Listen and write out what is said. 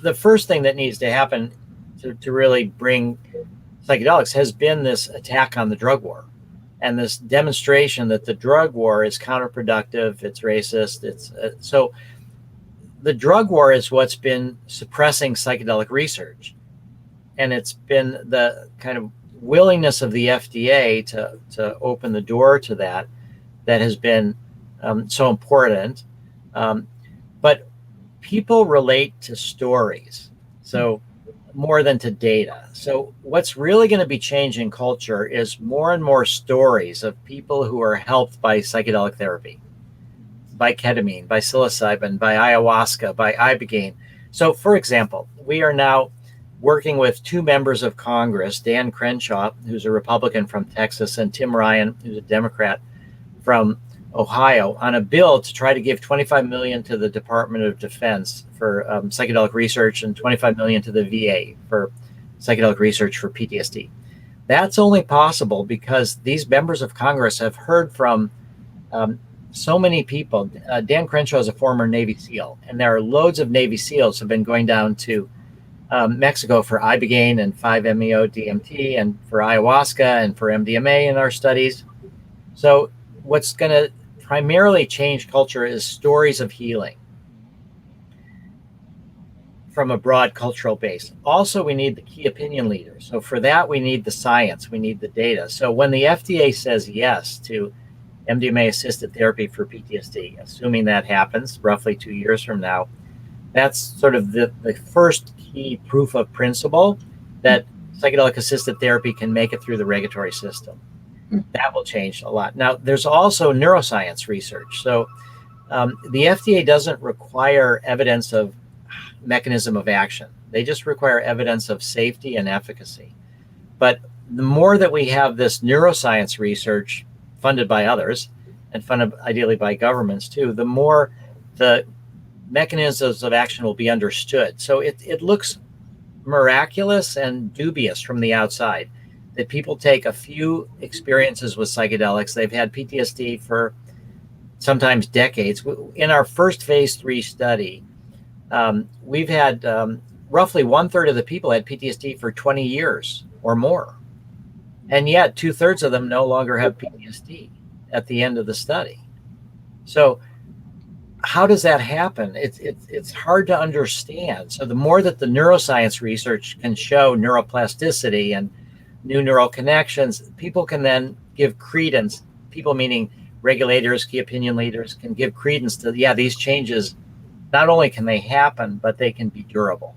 The first thing that needs to happen to really bring psychedelics has been this attack on the drug war and this demonstration that the drug war is counterproductive, it's racist, it's so the drug war is what's been suppressing psychedelic research. And it's been the kind of willingness of the FDA to open the door to that has been so important. But people relate to stories, so more than to data. So what's really going to be changing culture is more and more stories of people who are helped by psychedelic therapy, by ketamine, by psilocybin, by ayahuasca, by ibogaine. So, for example, we are now working with two members of Congress, Dan Crenshaw, who's a Republican from Texas, and Tim Ryan, who's a Democrat from Ohio, on a bill to try to give $25 million to the Department of Defense for psychedelic research and $25 million to the VA for psychedelic research for PTSD. That's only possible because these members of Congress have heard from so many people. Dan Crenshaw is a former Navy SEAL, and there are loads of Navy SEALs who have been going down to Mexico for ibogaine and 5-MeO-DMT and for ayahuasca and for MDMA in our studies. So what's going to primarily change culture is stories of healing from a broad cultural base. Also, we need the key opinion leaders. So for that, we need the science, we need the data. So when the FDA says yes to MDMA-assisted therapy for PTSD, assuming that happens roughly 2 years from now, that's sort of the first key proof of principle that psychedelic-assisted therapy can make it through the regulatory system. That will change a lot. Now, there's also neuroscience research. So the FDA doesn't require evidence of mechanism of action. They just require evidence of safety and efficacy. But the more that we have this neuroscience research funded by others and funded ideally by governments too, the more the mechanisms of action will be understood. So it looks miraculous and dubious from the outside that people take a few experiences with psychedelics. They've had PTSD for sometimes decades. In our first phase 3 study, we've had roughly 1/3 of the people had PTSD for 20 years or more. And yet 2/3 of them no longer have PTSD at the end of the study. So how does that happen? It's hard to understand. So the more that the neuroscience research can show neuroplasticity and new neural connections, people can then give credence, people meaning regulators, key opinion leaders, can give credence to, yeah, these changes, not only can they happen, but they can be durable.